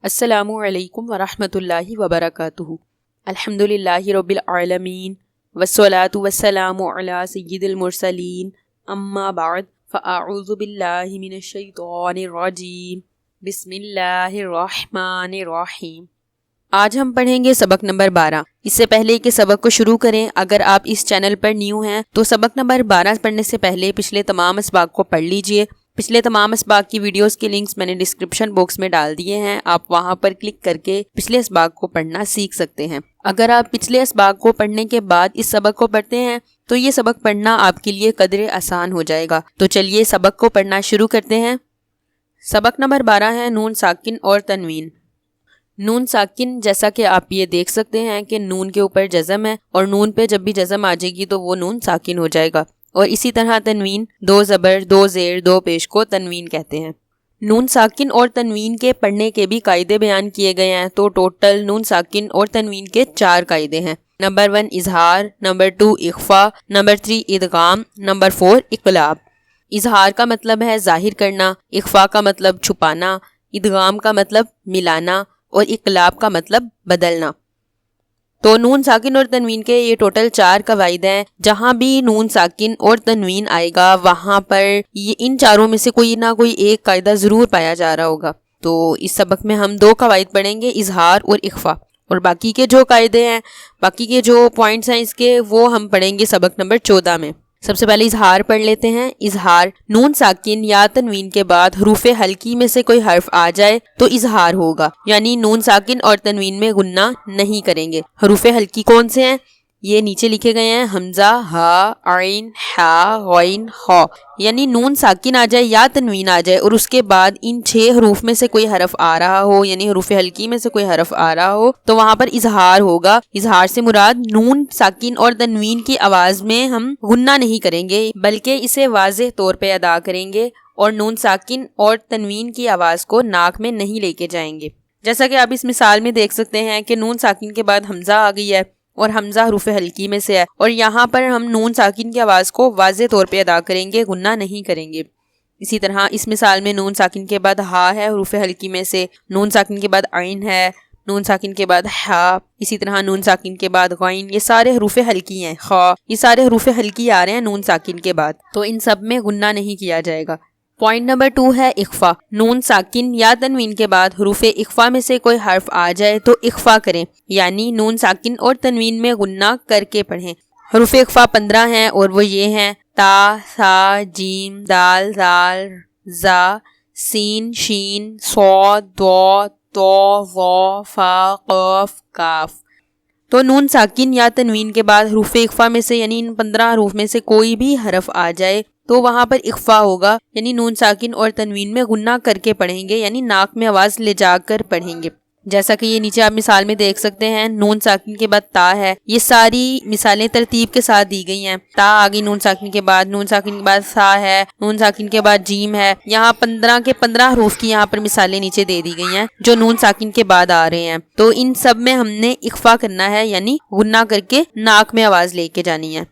السلام علیکم ورحمۃ اللہ وبرکاتہ۔ الحمدللہ رب العالمین والصلاة والسلام علی سید المرسلین، اما بعد فاعوذ باللہ من الشیطان الرجیم، بسم اللہ الرحمن الرحیم۔ آج ہم پڑھیں گے سبق نمبر 12۔ اس سے پہلے کہ سبق کو شروع کریں، اگر آپ اس چینل پر نیو ہیں تو سبق نمبر 12 پڑھنے سے پہلے پچھلے تمام اسباق کو پڑھ لیجئے۔ پچھلے تمام اسباق کی ویڈیوز کے لنکس میں نے ڈسکرپشن باکس میں ڈال دیے ہیں، آپ وہاں پر کلک کر کے پچھلے اسباق کو پڑھنا سیکھ سکتے ہیں۔ اگر آپ پچھلے اسباق کو پڑھنے کے بعد اس سبق کو پڑھتے ہیں تو یہ سبق پڑھنا آپ کے لیے قدر آسان ہو جائے گا۔ تو چلیے سبق کو پڑھنا شروع کرتے ہیں۔ سبق نمبر 12 ہے نون ساکن اور تنوین۔ نون ساکن، جیسا کہ آپ یہ دیکھ سکتے ہیں کہ نون کے اوپر جزم ہے، اور نون پہ جب بھی جزم آ جائے گی تو وہ نون ساکن ہو جائے گا۔ اور اسی طرح تنوین، 2 زبر 2 زیر 2 پیش کو تنوین کہتے ہیں۔ نون ساکن اور تنوین کے پڑھنے کے بھی قاعدے بیان کیے گئے ہیں، تو ٹوٹل نون ساکن اور تنوین کے 4 قاعدے ہیں۔ نمبر 1 اظہار، نمبر 2 اخفا، نمبر 3 ادغام، نمبر 4 اقلاب۔ اظہار کا مطلب ہے ظاہر کرنا، اخفا کا مطلب چھپانا، ادغام کا مطلب ملانا، اور اقلاب کا مطلب بدلنا۔ تو نون ساکن اور تنوین کے یہ ٹوٹل 4 قواعد ہیں۔ جہاں بھی نون ساکن اور تنوین آئے گا وہاں پر یہ ان چاروں میں سے کوئی نہ کوئی ایک قاعدہ ضرور پایا جا رہا ہوگا۔ تو اس سبق میں ہم 2 قواعد پڑھیں گے، اظہار اور اخفا، اور باقی کے جو قاعدے ہیں، باقی کے جو پوائنٹس ہیں اس کے، وہ ہم پڑھیں گے سبق نمبر 14 میں۔ سب سے پہلے اظہار پڑھ لیتے ہیں۔ اظہار، نون ساکن یا تنوین کے بعد حروف حلقی میں سے کوئی حرف آ جائے تو اظہار ہوگا، یعنی نون ساکن اور تنوین میں غنہ نہیں کریں گے۔ حروف حلقی کون سے ہیں؟ یہ نیچے لکھے گئے ہیں، حمزہ، ہا، عین، حا، غین، خا۔ یعنی نون ساکن آ جائے یا تنوین آ جائے اور اس کے بعد ان 6 حروف میں سے کوئی حرف آ رہا ہو، یعنی حروف حلقی میں سے کوئی حرف آ رہا ہو تو وہاں پر اظہار ہوگا۔ اظہار سے مراد نون ساکن اور تنوین کی آواز میں ہم غنہ نہیں کریں گے، بلکہ اسے واضح طور پہ ادا کریں گے، اور نون ساکن اور تنوین کی آواز کو ناک میں نہیں لے کے جائیں گے۔ جیسا کہ آپ اس مثال میں دیکھ سکتے ہیں کہ نون ساکن کے بعد حمزہ آ گئی ہے، اور حمزہ حروف حلقی میں سے ہے، اور یہاں پر ہم نون ساکن کی آواز کو واضح طور پہ ادا کریں گے، غنہ نہیں کریں گے۔ اسی طرح اس مثال میں نون ساکن کے بعد ہا ہے حروف حلقی میں سے، نون ساکن کے بعد عین ہے، نون ساکن کے بعد حا، اسی طرح نون ساکن کے بعد غین، یہ سارے حروف حلقی ہیں، خا، یہ سارے حروف حلقی آ رہے ہیں نون ساکن کے بعد، تو ان سب میں غنہ نہیں کیا جائے گا۔ پوائنٹ نمبر 2 ہے اخفا۔ نون ساکن یا تنوین کے بعد حروف اخفا میں سے کوئی حرف آ جائے تو اخفا کریں، یعنی نون ساکن اور تنوین میں غنہ کر کے پڑھیں۔ حروف اخفا 15 ہیں، اور وہ یہ ہیں: تا، ثا، جیم، دال، زال، زا، سین، شین، صاد، ضاد، طا، ظا، فا، قاف، کاف۔ تو نون ساکن یا تنوین کے بعد حروف اخفا میں سے، یعنی ان 15 حروف میں سے کوئی بھی حرف آ جائے تو وہاں پر اخفا ہوگا، یعنی نون ساکن اور تنوین میں غنہ کر کے پڑھیں گے، یعنی ناک میں آواز لے جا کر پڑھیں گے۔ جیسا کہ یہ نیچے آپ مثال میں دیکھ سکتے ہیں، نون ساکن کے بعد تا ہے، یہ ساری مثالیں ترتیب کے ساتھ دی گئی ہیں۔ تا آگئی نون ساکن کے بعد، نون ساکن کے بعد ثا ہے، نون ساکن کے بعد جیم ہے۔ یہاں 15 کے 15 حروف کی یہاں پر مثالیں نیچے دے دی گئی ہیں جو نون ساکن کے بعد آ رہے ہیں، تو ان سب میں ہم نے اخفا کرنا ہے، یعنی غنہ کر کے ناک میں آواز لے کے جانی ہے۔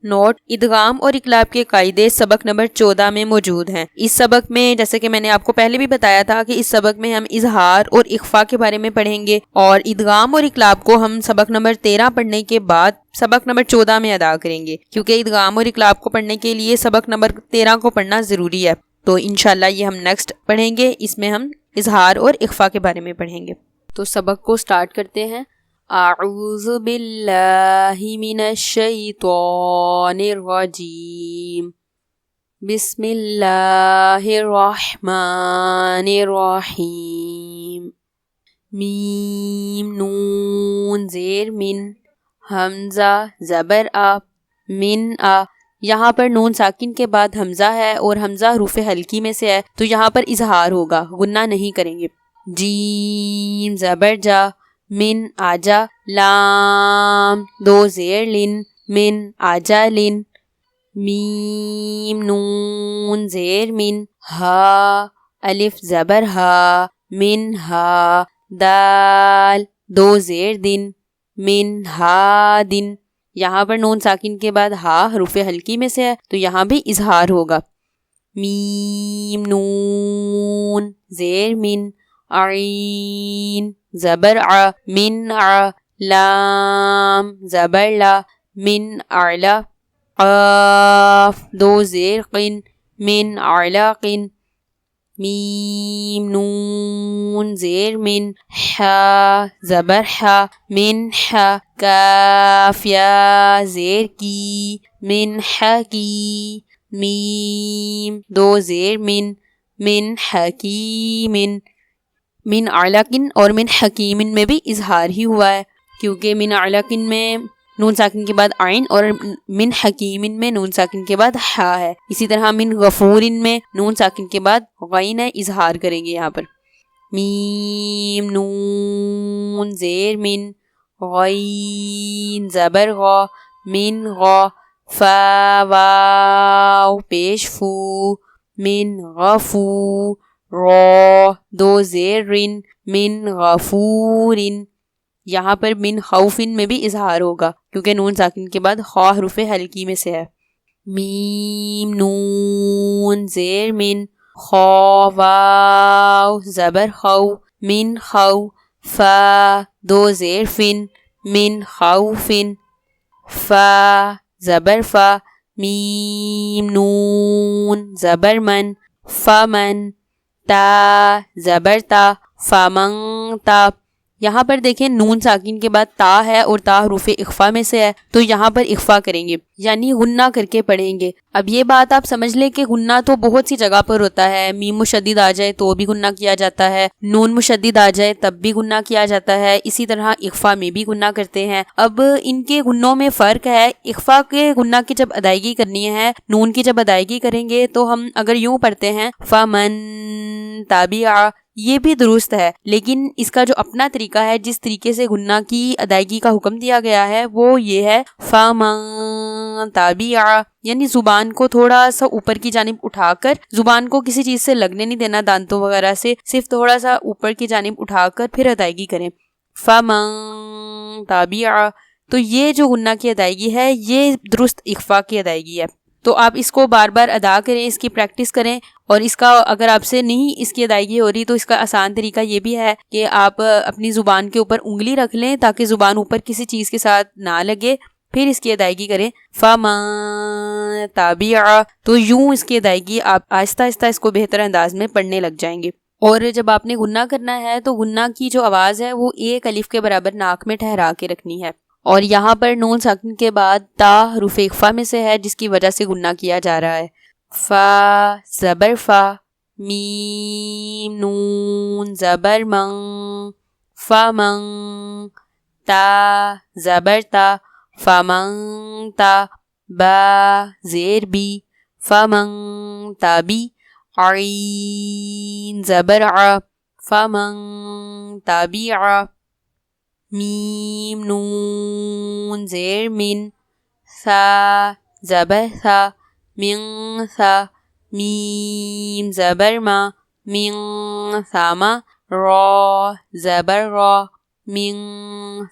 نوٹ: ادغام اور اقلاب کے قاعدے سبق نمبر 14 میں موجود ہیں۔ اس سبق میں، جیسے کہ میں نے آپ کو پہلے بھی بتایا تھا کہ اس سبق میں ہم اظہار اور اخفا کے بارے میں پڑھیں گے، اور ادغام اور اقلاب کو ہم سبق نمبر 13 پڑھنے کے بعد سبق نمبر 14 میں ادا کریں گے، کیونکہ ادغام اور اقلاب کو پڑھنے کے لیے سبق نمبر 13 کو پڑھنا ضروری ہے۔ تو انشاءاللہ یہ ہم نیکسٹ پڑھیں گے، اس میں ہم اظہار اور اخفا کے بارے میں پڑھیں گے۔ تو سبق کو سٹارٹ کرتے ہیں۔ اعوذ باللہ من الشیطان الرجیم، بسم اللہ الرحمن الرحیم۔ میم، نون زیر من، حمزہ زبر آ، من آ۔ یہاں پر نون ساکن کے بعد حمزہ ہے اور حمزہ حروف حلقی میں سے ہے، تو یہاں پر اظہار ہوگا، غنہ نہیں کریں گے۔ جیم زبر جا، من آجا، لام 2 زیر لن، من آجا لن۔ میم، نون زیر من، ہا، الف زبر ہا، من ہا۔ دال 2 زیر دن، من ہا دن۔ یہاں پر نون ساکن کے بعد ہا حروف حلقی میں سے ہے، تو یہاں بھی اظہار ہوگا۔ میم، نون زیر من، عین زبر ع من ع لام زبر لا من اعلا قاف دو زیر قن من اعلاق میم نون زیر من حا زبر حا من حا کاف یا زیر کی من حکی میم دو زیر من حکیم من اعلاقن اور من حکیمن میں بھی اظہار ہی ہوا ہے کیونکہ من اعلاقن میں نون ساکن کے بعد عین اور من حکیمن میں نون ساکن کے بعد حا ہے. اسی طرح من غفورن میں نون ساکن کے بعد غین ہے, اظہار کریں گے یہاں پر. میم نون زیر من غین زبر غا من غا فا واو پیش فو من غفو را دو زیر رن من غفورن. یہاں پر من خوفن میں بھی اظہار ہوگا کیونکہ نون ساکن کے بعد خا حرف حلقی میں سے ہے. میم نون زیر من خا واو زبر خو من خو فا دو زیر فن من خوفن فا زبر فا میم نون زبر من فمن تا زبر تا فمن تا. یہاں پر دیکھیں نون ساکن کے بعد تا ہے اور تا حروف اخفا میں سے ہے تو یہاں پر اخفا کریں گے یعنی غنہ کر کے پڑھیں گے. اب یہ بات آپ سمجھ لیں کہ غنہ تو بہت سی جگہ پر ہوتا ہے, میم مشدد آ جائے تو بھی غنہ کیا جاتا ہے, نون مشدد آ جائے تب بھی غنہ کیا جاتا ہے, اسی طرح اخفا میں بھی غنہ کرتے ہیں. اب ان کے غنوں میں فرق ہے. اخفا کے غنہ کی جب ادائیگی کرنی ہے, نون کی جب ادائیگی کریں گے تو ہم اگر یوں پڑھتے ہیں فمن تابعہ, یہ بھی درست ہے, لیکن اس کا جو اپنا طریقہ ہے, جس طریقے سے غنہ کی ادائیگی کا حکم دیا گیا ہے وہ یہ ہے فمن تابعہ, یعنی زبان کو تھوڑا سا اوپر کی جانب اٹھا کر, زبان کو کسی چیز سے لگنے نہیں دینا دانتوں وغیرہ سے, صرف تھوڑا سا اوپر کی جانب اٹھا کر پھر ادائیگی کریں فمن تابعہ. تو یہ جو غنہ کی ادائیگی ہے یہ درست اخفا کی ادائیگی ہے. تو آپ اس کو بار بار ادا کریں, اس کی پریکٹس کریں, اور اس کا اگر آپ سے نہیں اس کی ادائیگی ہو رہی تو اس کا آسان طریقہ یہ بھی ہے کہ آپ اپنی زبان کے اوپر انگلی رکھ لیں تاکہ زبان اوپر کسی چیز کے ساتھ نہ لگے, پھر اس کی ادائیگی کریں فمن تابعہ. تو یوں اس کی ادائیگی آپ آہستہ آہستہ اس کو بہتر انداز میں پڑھنے لگ جائیں گے. اور جب آپ نے غنہ کرنا ہے تو غنہ کی جو آواز ہے وہ ایک الف کے برابر ناک میں ٹھہرا کے رکھنی ہے, اور یہاں پر نون ساکن کے بعد تا حروف اخفا میں سے ہے جس کی وجہ سے غنہ کیا جا رہا ہے. فا زبر فا میم نون زبر من فمن تا زبر تا فمن تا با زیر بی فمن تابی عین زبر ع فمن تابع میم نون زیر من ثا زبر ثا من ثا میم زبر ما من ثما را زبر را من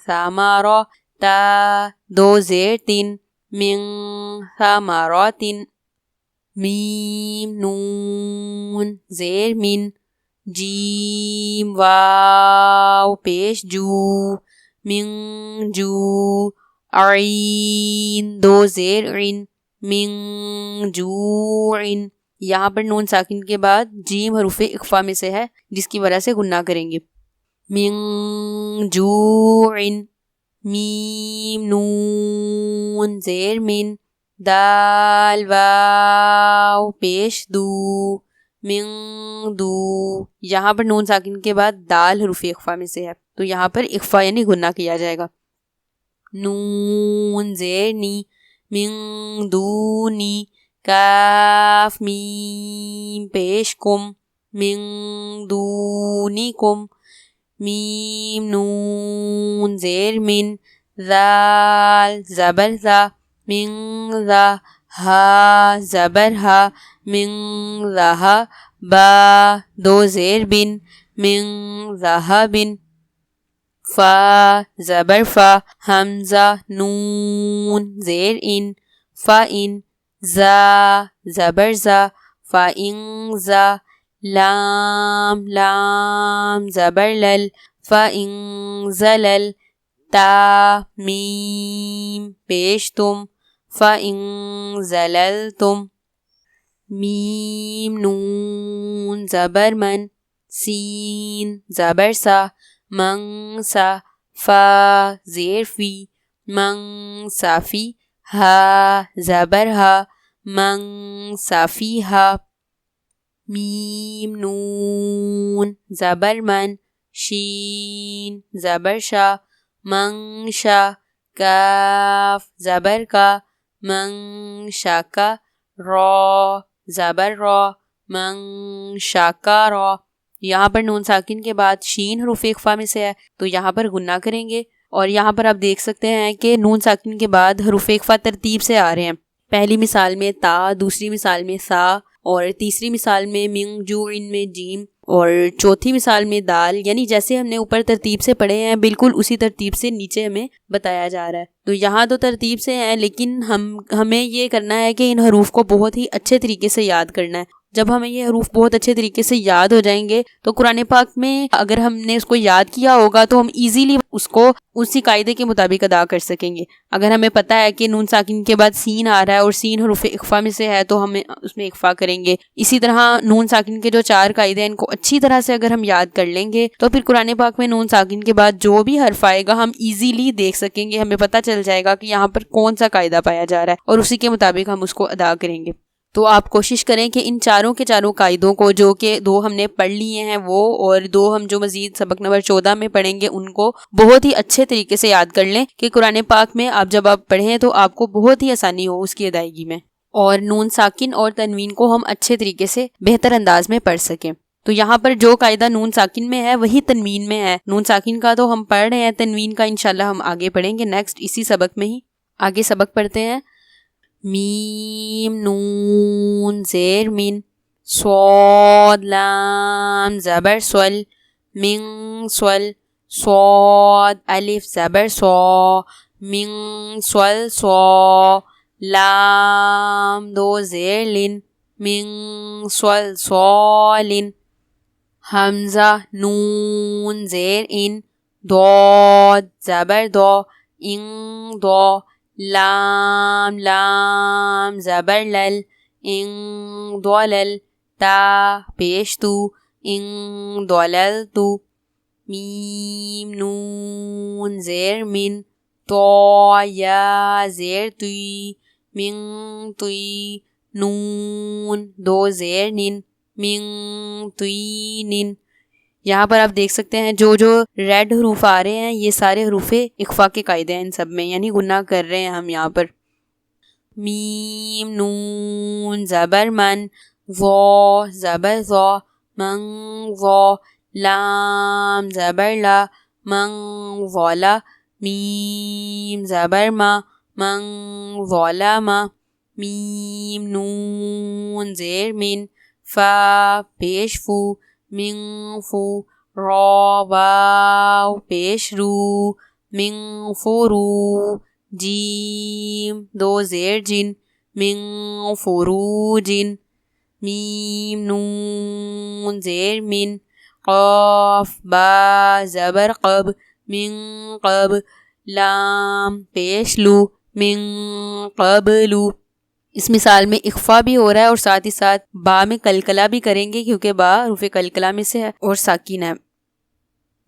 ثمرا تا دو زیر تن من ثمرات میم نون زیر من جیم واو پیش جو من جو عین دو زیر عین من جوعن. یہاں پر نون ساکن کے بعد جیم حروف اخفا میں سے ہے جس کی وجہ سے غنہ کریں گے من جوعن. میم نون زیر من دال واو پیش دو من دو. یہاں پر نون ساکن کے بعد دال حروف اخفا میں سے ہے تو یہاں پر اخفا یعنی غنہ کیا جائے گا. نون زیر نی من دونی کاف میم پیش کم من دونکم. میم نون زیر من ذال زبر ذا من ذا ہا زبر ہا من ذہا با دو زیر بن من ذہبن. فا زبر فا حمزہ نون زیر ان فا ان زا زبر زا فا ان زا لام لام زبر لل فإن زلل تا میم پیش تم فإن زللتم میم نون زبر من سین زبر سا من سا فا زیر فی من صافی ہا زبر ہا من صافی ہا میم نون زبر من شین زبر شا من شا کاف زبر کا من شا کا را زبر را من شا کا را. یہاں پر نون ساکن کے بعد شین حروف اخفا میں سے ہے تو یہاں پر غنہ کریں گے، اور یہاں پر آپ دیکھ سکتے ہیں کہ نون ساکن کے بعد حروف اخفا ترتیب سے آ رہے ہیں. پہلی مثال میں تا، دوسری مثال میں سا، اور تیسری مثال میں منگ جو ان میں جیم، اور چوتھی مثال میں دال. یعنی جیسے ہم نے اوپر ترتیب سے پڑھے ہیں بالکل اسی ترتیب سے نیچے ہمیں بتایا جا رہا ہے. تو یہاں تو ترتیب سے ہیں لیکن ہمیں یہ کرنا ہے کہ ان حروف کو بہت ہی اچھے طریقے سے یاد کرنا ہے. جب ہمیں یہ حروف بہت اچھے طریقے سے یاد ہو جائیں گے تو قرآن پاک میں اگر ہم نے اس کو یاد کیا ہوگا تو ہم ایزیلی اس کو اسی قاعدے کے مطابق ادا کر سکیں گے. اگر ہمیں پتہ ہے کہ نون ساکن کے بعد سین آ رہا ہے اور سین حروف اخفا میں سے ہے تو ہمیں اس میں اخفا کریں گے. اسی طرح نون ساکن کے جو 4 قاعدے ہیں ان کو اچھی طرح سے اگر ہم یاد کر لیں گے تو پھر قرآن پاک میں نون ساکن کے بعد جو بھی حرف آئے گا ہم ایزیلی دیکھ سکیں گے. ہمیں پتہ چل جائے گا کہ یہاں پر کون سا قاعدہ پایا جا رہا ہے اور اسی کے مطابق ہم اس کو ادا کریں گے. تو آپ کوشش کریں کہ ان چاروں کے چاروں قاعدوں کو، جو کہ 2 ہم نے پڑھ لیے ہیں وہ، اور 2 ہم جو مزید سبق نمبر 14 میں پڑھیں گے ان کو بہت ہی اچھے طریقے سے یاد کر لیں کہ قرآن پاک میں جب آپ پڑھیں تو آپ کو بہت ہی آسانی ہو اس کی ادائیگی میں، اور نون ساکن اور تنوین کو ہم اچھے طریقے سے بہتر انداز میں پڑھ سکیں. تو یہاں پر جو قاعدہ نون ساکن میں ہے وہی تنوین میں ہے. نون ساکن کا تو ہم پڑھ رہے ہیں، تنوین کا انشاءاللہ ہم آگے پڑھیں گے نیکسٹ اسی سبق میں ہی. آگے سبق پڑھتے ہیں. میم نون زیر من صاد لام زبر سول من سول صاد الف زبر صا من سول صا لام 2 زیر لن من سول صالن حمزہ نون زیر ان ضاد زبر دو ان دو لام لام زبر لل ان دولل تا پیش تو ان دولل تو میم نون زیر من تو یا زیر توی من توی نون 2 زیر نن من توی نن. یہاں پر آپ دیکھ سکتے ہیں جو ریڈ حروف آ رہے ہیں یہ سارے حروف اخفا کے قاعدے ہیں ان سب میں، یعنی گناہ کر رہے ہیں ہم یہاں پر. میم نون زبر من وا زبر وا من وا لام زبر لا من والا میم زبر ما من ظالما میم نون زیر من فا پیش فو من فو را واو پیش رو من فرو جیم 2 زیر جن من فروجن میم نون زیر من قاف با زبر قب من قب لام پیش لو من قبلو. اس مثال میں اخفا بھی ہو رہا ہے اور ساتھ ہی ساتھ با میں کلکلا بھی کریں گے کیونکہ با حروف کلکلا میں سے ہے اور ساکن ہے.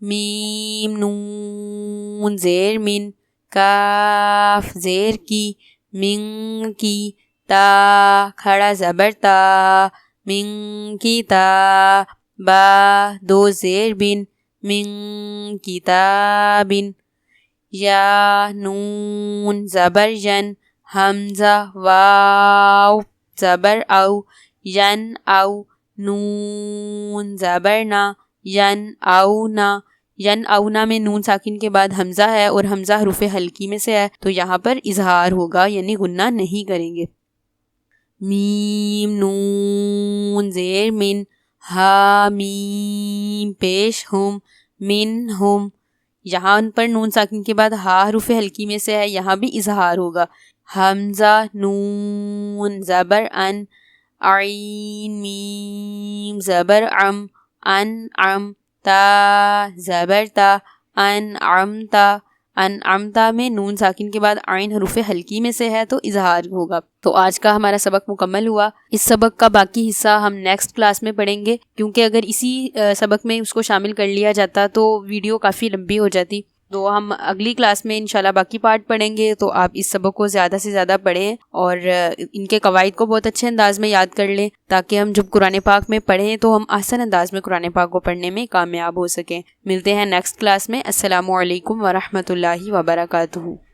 میم نون زیر من کاف زیر کی من کی تا کھڑا زبر تا من کی تا با 2 زیر بن من کتابن یا نون زبر ین حمزہ واو زبر او ین او نون زبر نا ین او نا. ین اونا میں نون ساکن کے بعد حمزہ ہے اور حمزہ حروف حلقی میں سے ہے تو یہاں پر اظہار ہوگا یعنی غنہ نہیں کریں گے. میم نون زیر من ہا میم پیش ہم من ہم. یہاں پر نون ساکن کے بعد ہا حروف حلقی میں سے ہے، یہاں بھی اظہار ہوگا. حمزہ نون زبر ان عین میم زبر عم انعمتا زبر تا انعمتا انعمتا میں نون ساکن کے بعد عین حروف حلقی میں سے ہے تو اظہار ہوگا۔ تو آج کا ہمارا سبق مکمل ہوا۔ اس سبق کا باقی حصہ ہم نیکسٹ کلاس میں پڑھیں گے، کیونکہ اگر اسی سبق میں اس کو شامل کر لیا جاتا تو ویڈیو کافی لمبی ہو جاتی۔ تو ہم اگلی کلاس میں انشاءاللہ باقی پارٹ پڑھیں گے۔ تو آپ اس سبق کو زیادہ سے زیادہ پڑھیں اور ان کے قواعد کو بہت اچھے انداز میں یاد کر لیں، تاکہ ہم جب قرآن پاک میں پڑھیں تو ہم آسان انداز میں قرآن پاک کو پڑھنے میں کامیاب ہو سکیں۔ ملتے ہیں نیکسٹ کلاس میں۔ السلام علیکم ورحمۃ اللہ وبرکاتہ۔